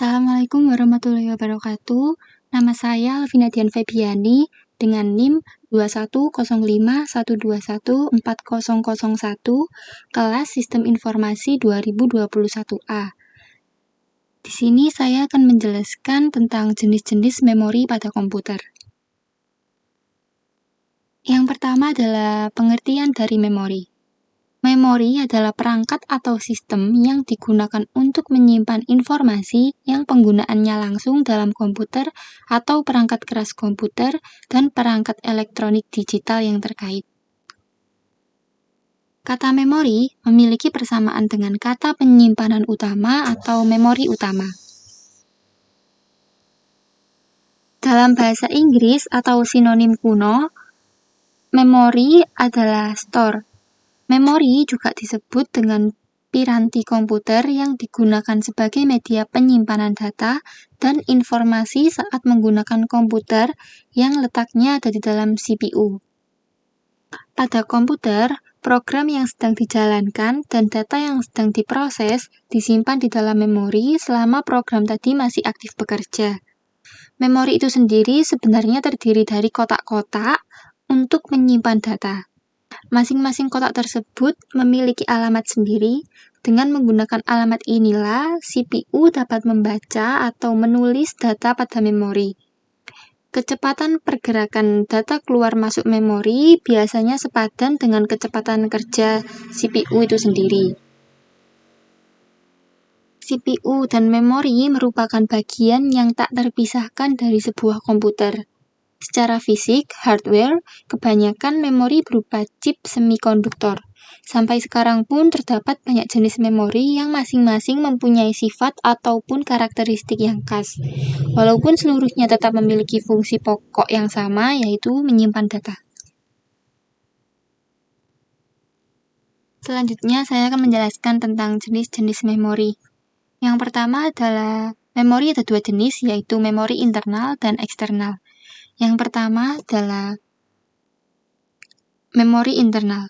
Assalamualaikum warahmatullahi wabarakatuh. Nama saya Alvina Dian Febiani dengan NIM 21051214001 kelas Sistem Informasi 2021A. Di sini saya akan menjelaskan tentang jenis-jenis memori pada komputer. Yang pertama adalah pengertian dari memori. Memori adalah perangkat atau sistem yang digunakan untuk menyimpan informasi yang penggunaannya langsung dalam komputer atau perangkat keras komputer dan perangkat elektronik digital yang terkait. Kata memori memiliki persamaan dengan kata penyimpanan utama atau memori utama. Dalam bahasa Inggris atau sinonim kuno, memori adalah store. Memori juga disebut dengan piranti komputer yang digunakan sebagai media penyimpanan data dan informasi saat menggunakan komputer yang letaknya ada di dalam CPU. Pada komputer, program yang sedang dijalankan dan data yang sedang diproses disimpan di dalam memori selama program tadi masih aktif bekerja. Memori itu sendiri sebenarnya terdiri dari kotak-kotak untuk menyimpan data. Masing-masing kotak tersebut memiliki alamat sendiri. Dengan menggunakan alamat inilah, CPU dapat membaca atau menulis data pada memori. Kecepatan pergerakan data keluar masuk memori biasanya sepadan dengan kecepatan kerja CPU itu sendiri. CPU dan memori merupakan bagian yang tak terpisahkan dari sebuah komputer. Secara fisik, hardware, kebanyakan memori berupa chip semikonduktor. Sampai sekarang pun terdapat banyak jenis memori yang masing-masing mempunyai sifat ataupun karakteristik yang khas. Walaupun seluruhnya tetap memiliki fungsi pokok yang sama, yaitu menyimpan data. Selanjutnya, saya akan menjelaskan tentang jenis-jenis memori. Yang pertama adalah memori ada dua jenis, yaitu memori internal dan eksternal. Yang pertama adalah memori internal.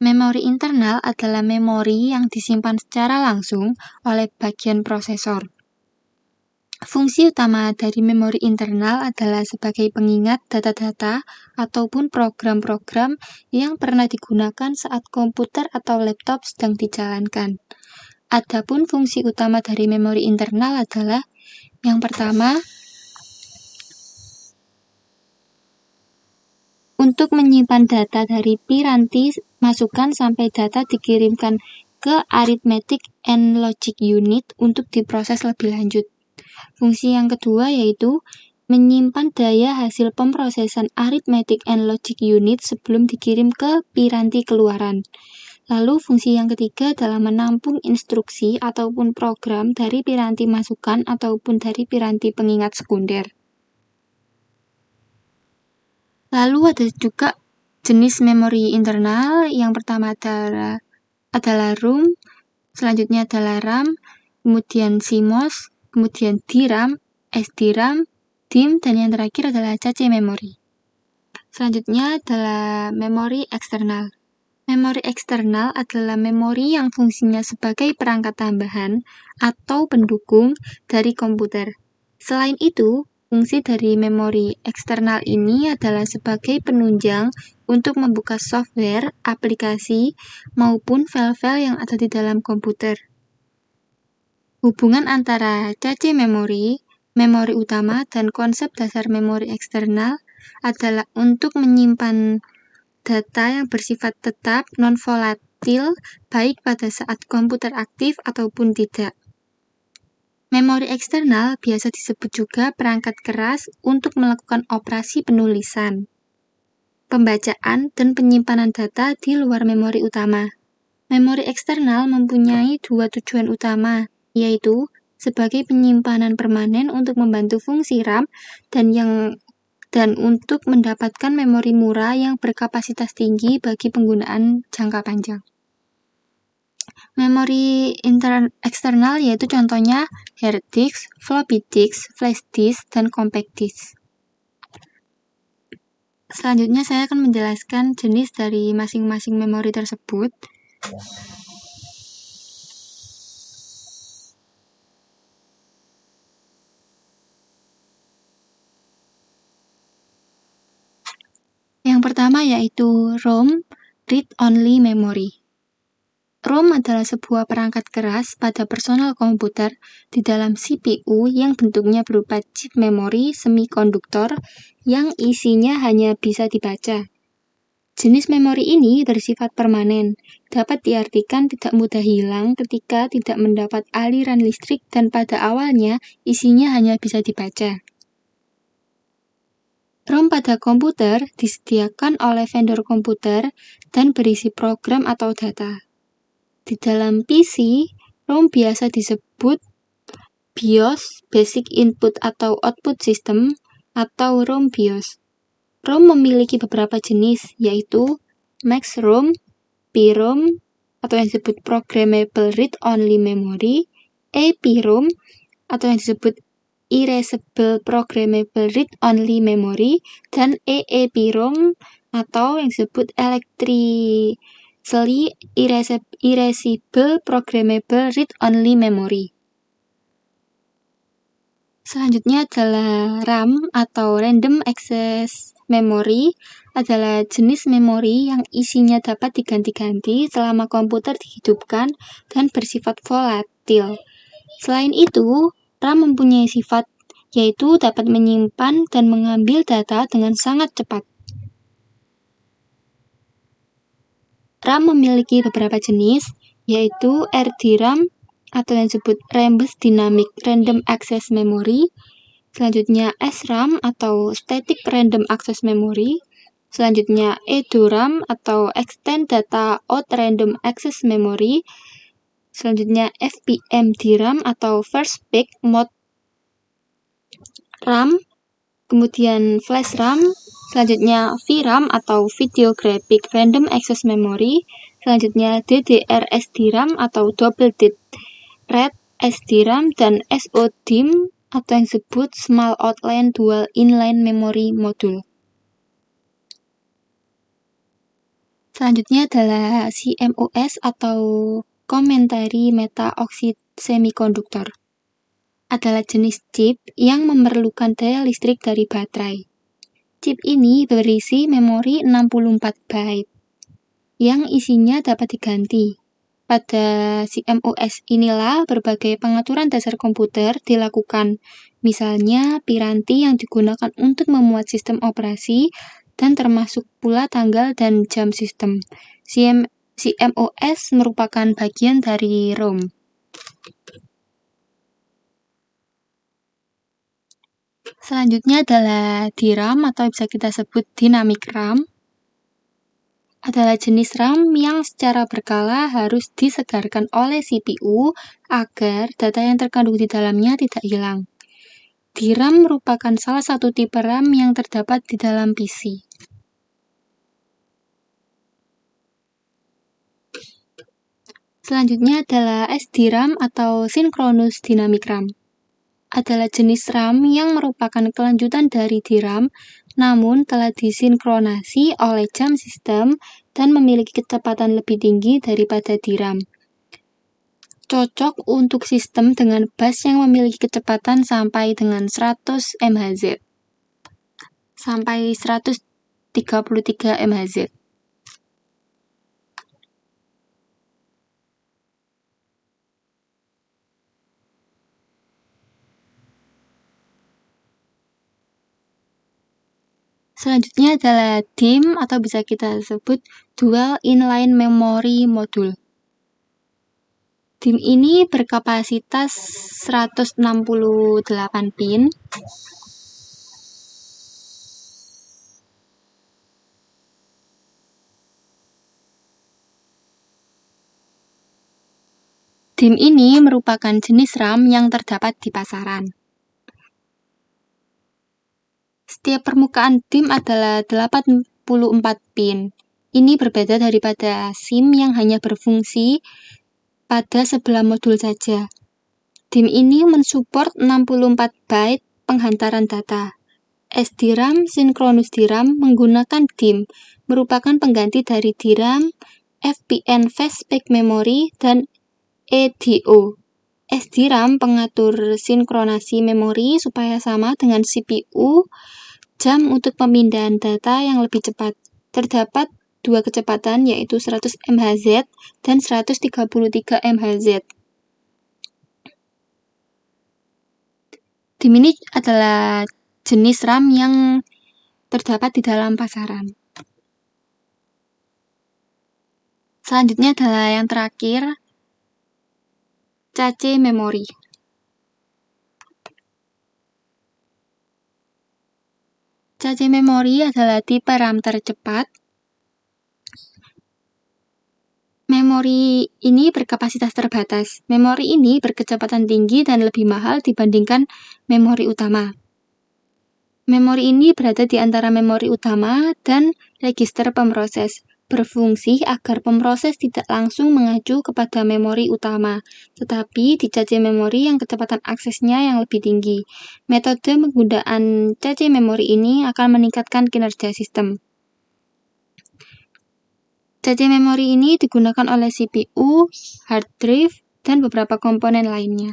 Memori internal adalah memori yang disimpan secara langsung oleh bagian prosesor. Fungsi utama dari memori internal adalah sebagai pengingat data-data ataupun program-program yang pernah digunakan saat komputer atau laptop sedang dijalankan. Adapun fungsi utama dari memori internal adalah yang pertama, untuk menyimpan data dari piranti masukan sampai data dikirimkan ke Arithmetic and Logic Unit untuk diproses lebih lanjut. Fungsi yang kedua yaitu menyimpan daya hasil pemrosesan Arithmetic and Logic Unit sebelum dikirim ke piranti keluaran. Lalu fungsi yang ketiga adalah menampung instruksi ataupun program dari piranti masukan ataupun dari piranti pengingat sekunder. Lalu ada juga jenis memori internal. Yang pertama adalah ROM, selanjutnya adalah RAM, kemudian CMOS, kemudian DRAM, SDRAM, DIMM, dan yang terakhir adalah cache memori. Selanjutnya adalah memori eksternal. Memori eksternal adalah memori yang fungsinya sebagai perangkat tambahan atau pendukung dari komputer. Selain itu, fungsi dari memori eksternal ini adalah sebagai penunjang untuk membuka software, aplikasi, maupun file-file yang ada di dalam komputer. Hubungan antara cache memori, memori utama, dan konsep dasar memori eksternal adalah untuk menyimpan data yang bersifat tetap, non-volatil, baik pada saat komputer aktif ataupun tidak. Memori eksternal biasa disebut juga perangkat keras untuk melakukan operasi penulisan, pembacaan, dan penyimpanan data di luar memori utama. Memori eksternal mempunyai dua tujuan utama, yaitu sebagai penyimpanan permanen untuk membantu fungsi RAM dan untuk mendapatkan memori murah yang berkapasitas tinggi bagi penggunaan jangka panjang. Memori eksternal yaitu contohnya hard disk, floppy disk, flash disk, dan compact disk. Selanjutnya saya akan menjelaskan jenis dari masing-masing memori tersebut. pertama yaitu ROM, Read Only Memory. ROM adalah sebuah perangkat keras pada personal komputer di dalam CPU yang bentuknya berupa chip memori semikonduktor yang isinya hanya bisa dibaca. Jenis memori ini bersifat permanen, dapat diartikan tidak mudah hilang ketika tidak mendapat aliran listrik dan pada awalnya isinya hanya bisa dibaca. ROM pada komputer disediakan oleh vendor komputer dan berisi program atau data. Di dalam PC, ROM biasa disebut BIOS, Basic Input atau Output System, atau ROM BIOS. ROM memiliki beberapa jenis, yaitu Max ROM, PROM, atau yang disebut Programmable Read-Only Memory, EPROM, atau yang disebut Erasable Programmable Read-Only Memory, dan EEPROM, atau yang disebut Electrically Erasable Programmable Read-Only Memory. Selanjutnya adalah RAM atau Random Access Memory, adalah jenis memori yang isinya dapat diganti-ganti selama komputer dihidupkan dan bersifat volatil. Selain itu, RAM mempunyai sifat yaitu dapat menyimpan dan mengambil data dengan sangat cepat. RAM memiliki beberapa jenis, yaitu RDRAM atau yang disebut Rambus Dynamic Random Access Memory, selanjutnya SRAM atau Static Random Access Memory, selanjutnya EDORAM atau Extend Data Out Random Access Memory, selanjutnya FPM-DRAM atau First Peak Mode RAM, kemudian Flash RAM, selanjutnya VRAM atau Video Graphic Random Access Memory, selanjutnya DDR-SDRAM atau Double Did Red SDRAM, dan SODIMM atau yang disebut Small Outline Dual Inline Memory Module. Selanjutnya adalah CMOS atau Common-Mode Meta Oxide Semiconductor. Adalah jenis chip yang memerlukan daya listrik dari baterai. Chip ini berisi memori 64 byte yang isinya dapat diganti. Pada CMOS inilah berbagai pengaturan dasar komputer dilakukan, misalnya piranti yang digunakan untuk memuat sistem operasi, dan termasuk pula tanggal dan jam sistem. CMOS merupakan bagian dari ROM. Selanjutnya adalah DRAM atau bisa kita sebut Dynamic RAM. Adalah jenis RAM yang secara berkala harus disegarkan oleh CPU agar data yang terkandung di dalamnya tidak hilang. DRAM merupakan salah satu tipe RAM yang terdapat di dalam PC. Selanjutnya adalah SDRAM atau Synchronous Dynamic RAM. Adalah jenis RAM yang merupakan kelanjutan dari DRAM, namun telah disinkronasi oleh jam sistem dan memiliki kecepatan lebih tinggi daripada DRAM. Cocok untuk sistem dengan bus yang memiliki kecepatan sampai dengan 100 MHz. Sampai 133 MHz. Selanjutnya adalah DIMM atau bisa kita sebut Dual Inline Memory Module. DIMM ini berkapasitas 168 pin. DIMM ini merupakan jenis RAM yang terdapat di pasaran. Setiap permukaan DIMM adalah 84 pin. Ini berbeda daripada SIM yang hanya berfungsi pada sebelah modul saja. DIMM ini mensupport 64 byte penghantaran data. SDRAM, Synchronous DRAM menggunakan DIMM, merupakan pengganti dari DRAM, FPN Fast Peak Memory, dan EDO. SDRAM pengatur sinkronasi memori supaya sama dengan CPU, jam untuk pemindahan data yang lebih cepat. terdapat dua kecepatan yaitu 100 MHz dan 133 MHz. DIM ini adalah jenis RAM yang terdapat di dalam pasaran. Selanjutnya adalah yang terakhir, cache memori. Cache memori adalah tipe RAM tercepat. Memori ini berkapasitas terbatas. Memori ini berkecepatan tinggi dan lebih mahal dibandingkan memori utama. Memori ini berada di antara memori utama dan register pemroses, berfungsi agar pemroses tidak langsung mengacu kepada memori utama, tetapi di cache memori yang kecepatan aksesnya yang lebih tinggi. Metode penggunaan cache memori ini akan meningkatkan kinerja sistem. Cache memori ini digunakan oleh CPU, hard drive, dan beberapa komponen lainnya.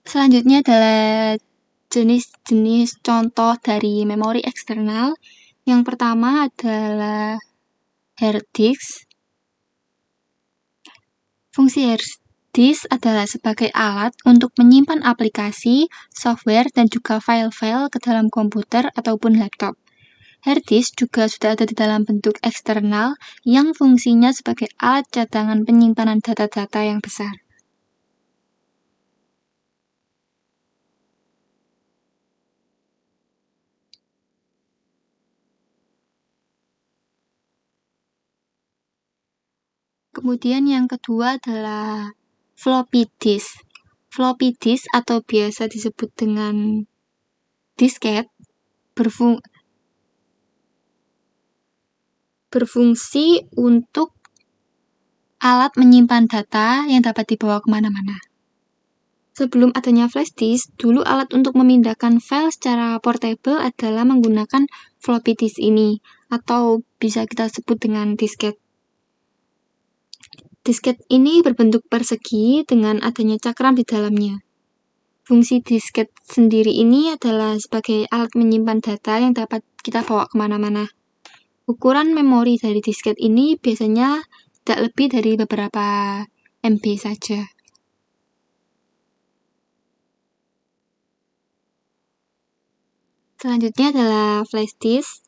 Selanjutnya adalah jenis-jenis contoh dari memori eksternal. Yang pertama adalah hard disk. Fungsi hard disk adalah sebagai alat untuk menyimpan aplikasi, software, dan juga file-file ke dalam komputer ataupun laptop. Hard disk juga sudah ada di dalam bentuk eksternal yang fungsinya sebagai alat cadangan penyimpanan data-data yang besar. Kemudian yang kedua adalah floppy disk. Floppy disk atau biasa disebut dengan disket berfungsi untuk alat menyimpan data yang dapat dibawa kemana-mana. Sebelum adanya flash disk, dulu alat untuk memindahkan file secara portable adalah menggunakan floppy disk ini, atau bisa kita sebut dengan disket. Disket ini berbentuk persegi dengan adanya cakram di dalamnya. Fungsi disket sendiri ini adalah sebagai alat menyimpan data yang dapat kita bawa kemana-mana. Ukuran memori dari disket ini biasanya tidak lebih dari beberapa MB saja. Selanjutnya adalah flash disk.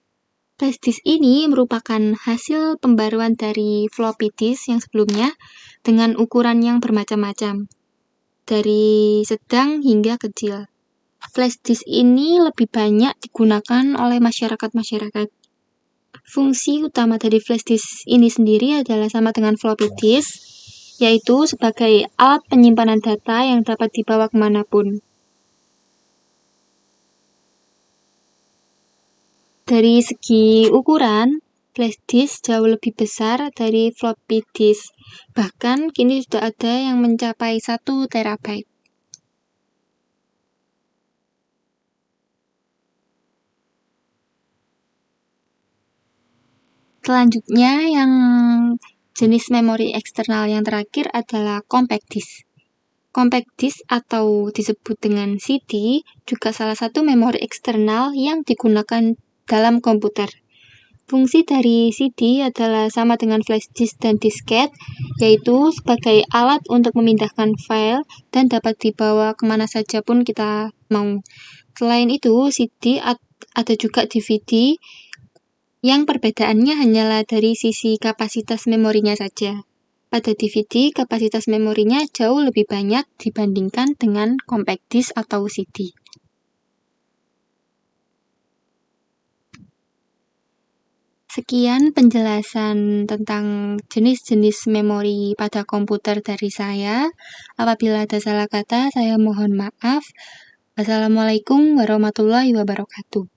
Flash disk ini merupakan hasil pembaruan dari floppy disk yang sebelumnya dengan ukuran yang bermacam-macam, dari sedang hingga kecil. Flash disk ini lebih banyak digunakan oleh masyarakat. Fungsi utama dari flash disk ini sendiri adalah sama dengan floppy disk, yaitu sebagai alat penyimpanan data yang dapat dibawa kemanapun. Dari segi ukuran, flash disk jauh lebih besar dari floppy disk. Bahkan kini sudah ada yang mencapai 1 terabyte. Selanjutnya yang jenis memori eksternal yang terakhir adalah compact disk. Compact disk atau disebut dengan CD juga salah satu memori eksternal yang digunakan dalam komputer. Fungsi dari CD adalah sama dengan flash disk dan disket, yaitu sebagai alat untuk memindahkan file dan dapat dibawa kemana saja pun kita mau. Selain itu, CD ada juga DVD, yang perbedaannya hanyalah dari sisi kapasitas memorinya saja. Pada DVD, kapasitas memorinya jauh lebih banyak dibandingkan dengan compact disk atau CD. Sekian penjelasan tentang jenis-jenis memori pada komputer dari saya. Apabila ada salah kata, saya mohon maaf. Wassalamualaikum warahmatullahi wabarakatuh.